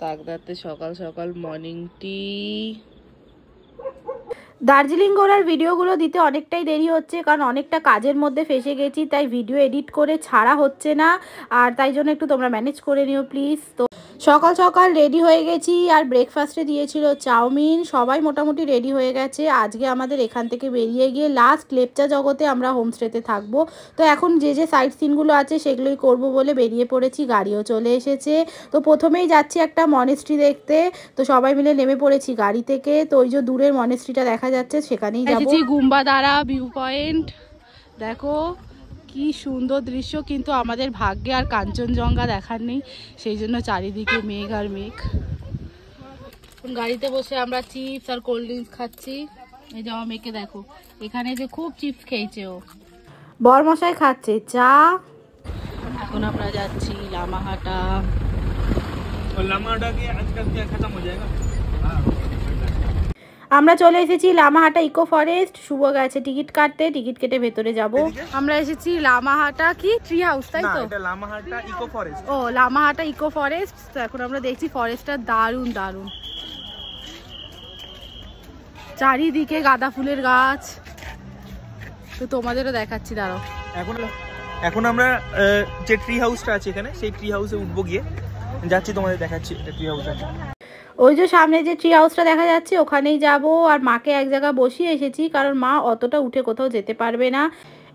তাকদাতে সকাল সকাল মর্নিং টি। দার্জিলিং ঘোরার ভিডিওগুলো দিতে অনেকটাই দেরি হচ্ছে, কারণ অনেকটা কাজের মধ্যে ফেসে গেছি, তাই ভিডিও এডিট করে ছাড়া হচ্ছে না। আর তাই জন্য একটু তোমরা ম্যানেজ করে নিও প্লিজ। তো সকাল সকাল রেডি হয়ে গেছি, আর ব্রেকফাস্টে দিয়েছিল চাউমিন। সবাই মোটামুটি রেডি হয়ে গেছে। আজকে আমাদের এখান থেকে বেরিয়ে গিয়ে লাস্ট লেপচা জগতে আমরা হোমস্টেতে থাকবো। তো এখন যে যে সাইট সিনগুলো আছে সেগুলোই করব বলে বেরিয়ে পড়েছি। গাড়িও চলে এসেছে। তো প্রথমেই যাচ্ছি একটা মনেস্ট্রি দেখতে। তো সবাই মিলে নেমে পড়েছি গাড়ি থেকে। তো ওই যে দূরের মনেস্ট্রিটা দেখা যাচ্ছে, সেখানেই যাবো। গুম্বাদারা ভিউ পয়েন্ট দেখো কি সুন্দর দৃশ্য, কিন্তু আমাদের ভাগ্যে আর কাঞ্চনজঙ্ঘা দেখার নেই, সেই জন্য চারিদিকে মেঘ আর মেঘ। গাড়িতে বসে আমরা চিপস আর কোল্ড ড্রিঙ্কস খাচ্ছি। এই যে আমার মেয়েকে দেখো, এখানে যে খুব চিপস খেয়েছে ও। বরমশাই খাচ্ছে চা। এখন আমরা যাচ্ছি লামাহাটা। আমরা চলে এসেছি লামাহাটা ইকো ফরেস্ট। শুভ গেছে টিকিট কাটতে, টিকিট কেটে ভেতরে যাব। আমরা এসেছি লামাহাটা কি ট্রি হাউস, তাই তো? এটা লামাহাটা ইকো ফরেস্ট। ও লামাহাটা ইকো ফরেস্ট। তো এখন আমরা দেখছি ফরেস্টটা দারুণ দারুণ, চারিদিকে গাঁদা ফুলের গাছ। তো তোমাদেরও দেখাচ্ছি, দাঁড়াও। এখন আমরা যে ট্রি হাউসটা আছে এখানে, সেই ট্রি হাউসে উঠবো, গিয়ে যাচ্ছি, তোমাদের দেখাচ্ছি ট্রি হাউস আছে। ওই যে সামনে যে ট্রি হাউসটা দেখা যাচ্ছে ওখানেই যাব। আর মাকে এক জায়গায় বসিয়ে এসেছি, কারণ মা অতটা উঠে কোথাও যেতে পারবে না।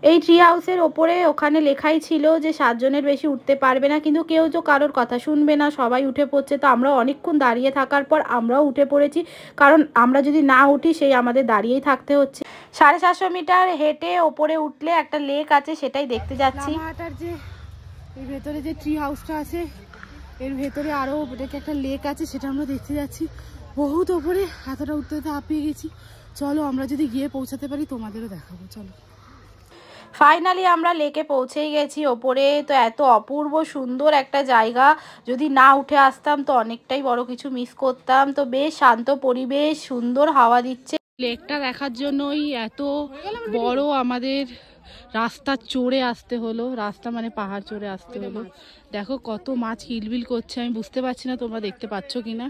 এই ট্রি হাউসের ওপরে ওখানে লেখাই ছিল যে 7 জনের বেশি উঠতে পারবে না, কিন্তু কেউ তো কারোর কথা শুনবে না, সবাই উঠে পড়ছে। তো আমরা অনেকক্ষণ দাঁড়িয়ে থাকার পর আমরাও উঠে পড়েছি, কারণ আমরা যদি না উঠি সেই আমাদের দাঁড়িয়েই থাকতে হচ্ছে। 750 মিটার হেঁটে ওপরে উঠলে একটা লেক আছে, সেটাই দেখতে যাচ্ছি। যে এর ভেতরে যে ট্রি হাউসটা আছে, এর ভেতরে আরও একটা লেক আছে, সেটা আমরা দেখতে যাচ্ছি। বহুত ওপরে, এতটা উঠতে উঠতে হাঁপিয়ে গেছি। চলো আমরা যদি গিয়ে পৌঁছাতে পারি তোমাদেরও দেখাবো। চলো। ফাইনালি আমরা লেকে পৌঁছেই গেছি ওপরে। তো এত অপূর্ব সুন্দর একটা জায়গা, যদি না উঠে আসতাম তো অনেকটাই বড় কিছু মিস করতাম। তো বেশ শান্ত পরিবেশ, সুন্দর হাওয়া দিচ্ছে। লেকটা দেখার জন্যই এত বড় আমাদের রাস্তা চড়ে আসতে হলো। রাস্তা মানে পাহাড় চড়ে আসতে হলো। দেখো কত মাছ কিলবিল করছে, আমি বুঝতে পারছি না তোমরা দেখতে পাচ্ছ কিনা।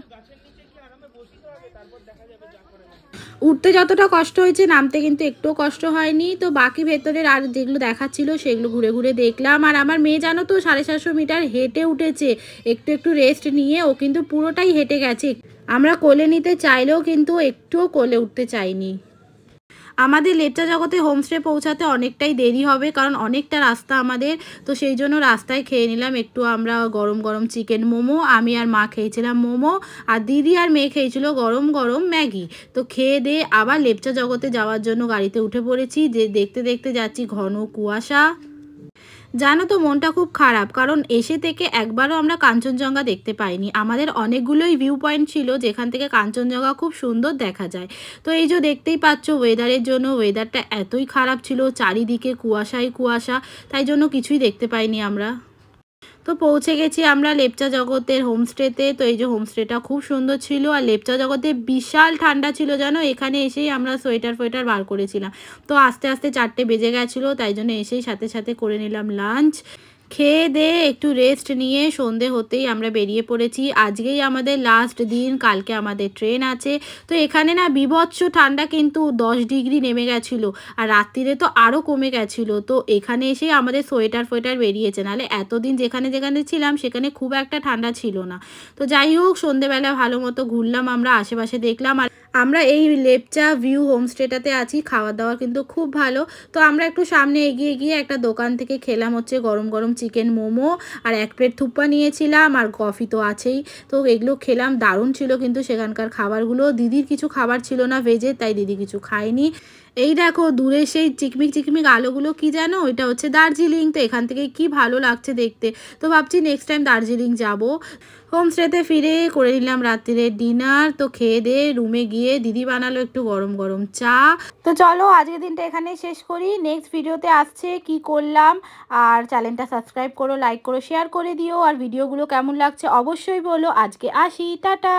উঠতে যতটা কষ্ট হয়েছে, নামতে কিন্তু একটুও কষ্ট হয়নি। তো বাকি ভেতরের আর যেগুলো দেখাচ্ছিল সেগুলো ঘুরে ঘুরে দেখলাম। আর আমার মেয়ে জানো তো 750 মিটার হেঁটে উঠেছে, একটু একটু রেস্ট নিয়ে। ও কিন্তু পুরোটাই হেঁটে গেছে। আমরা কোলে নিতে চাইলেও কিন্তু একটুও কোলে উঠতে চাইনি। আমাদের লেপচা জগতে হোমস্টে পৌঁছাতে অনেকটাই দেরি হবে, কারণ অনেকটা রাস্তা আমাদের। তো সেই জন্য রাস্তায় খেয়ে নিলাম একটু আমরা গরম গরম চিকেন মোমো। আমি আর মা খেয়েছিলাম মোমো, আর দিদি আর মেয়ে খেয়েছিল গরম গরম ম্যাগি। তো খেয়ে দিয়ে আবার লেপচা জগতে যাওয়ার জন্য গাড়িতে উঠে পড়েছি। যে দেখতে দেখতে যাচ্ছি ঘন কুয়াশা। জানো তো মনটা খুব খারাপ, কারণ এসে থেকে একবারও আমরা কাঞ্চনজঙ্ঘা দেখতে পাইনি। আমাদের অনেকগুলোই ভিউ পয়েন্ট ছিল যেখান থেকে কাঞ্চনজঙ্ঘা খুব সুন্দর দেখা যায়। তো এই যে দেখতেই পাচ্ছ ওয়েদারের জন্য, ওয়েদারটা এতই খারাপ ছিল, চারিদিকে কুয়াশাই কুয়াশা, তাই জন্য কিছুই দেখতে পাইনি আমরা। তো পৌঁছে গেছি আমরা লেপচা জগতের হোমস্টেতে। তো এই যে হোমস্টেটা খুব সুন্দর ছিল, আর লেপচা জগতে বিশাল ঠান্ডা ছিল জানো। এখানে এসেই আমরা সোয়েটার ফোয়েটার বার করেছিলাম। তো আস্তে আস্তে 4টে বেজে গেছিলো, তাই জন্য এসেই সাথে সাথে করে নিলাম লাঞ্চ। খেয়ে দিয়ে একটু রেস্ট নিয়ে সন্ধে হতেই আমরা বেরিয়ে পড়েছি। আজকেই আমাদের লাস্ট দিন, কালকে আমাদের ট্রেন আছে। তো এখানে না বিভৎস ঠান্ডা, কিন্তু 10 ডিগ্রি নেমে গেছিলো, আর রাত্রিরে তো আরও কমে গেছিলো। তো এখানে এসেই আমাদের সোয়েটার ফোয়েটার বেরিয়েছে, নাহলে এতদিন যেখানে যেখানে ছিলাম সেখানে খুব একটা ঠান্ডা ছিল না। তো যাই হোক, সন্ধেবেলা ভালো মতো ঘুরলাম আমরা, আশেপাশে দেখলাম। আর আমরা এই লেপচা ভিউ হোমস্টেটাতে আছি, খাওয়া দাওয়া কিন্তু খুব ভালো। তো আমরা একটু সামনে এগিয়ে গিয়ে একটা দোকান থেকে খেলাম হচ্ছে গরম গরম চিকেন মোমো, আর 1 প্লেট থুপ্পা নিয়েছিলাম, আর কফি তো আছেই। তো এগুলো খেলাম, দারুণ ছিল কিন্তু সেখানকার খাবারগুলো। দিদির কিছু খাবার ছিল না ভেজে, তাই দিদি কিছু খায়নি। এই দেখো দূরে সেই চিকমিক চিকমিক আলোগুলো কি জানো, ওইটা হচ্ছে দার্জিলিং। তো এখান থেকে কি ভালো লাগছে দেখতে। তো ভাবছি নেক্সট টাইম দার্জিলিং যাব। হোমস্টেতে ফিরে করে নিলাম রাত্রিরে ডিনার। তো খেয়ে দিয়ে রুমে গিয়ে দিদি বানালো একটু গরম গরম চা। তো চলো আজকের দিনটা এখানেই শেষ করি। নেক্সট ভিডিওতে আসছে কি করলাম। আর চ্যানেলটা সাবস্ক্রাইব করো, লাইক করো, শেয়ার করে দিও। আর ভিডিওগুলো কেমন লাগছে অবশ্যই বলো। আজকে আসি, টাটা।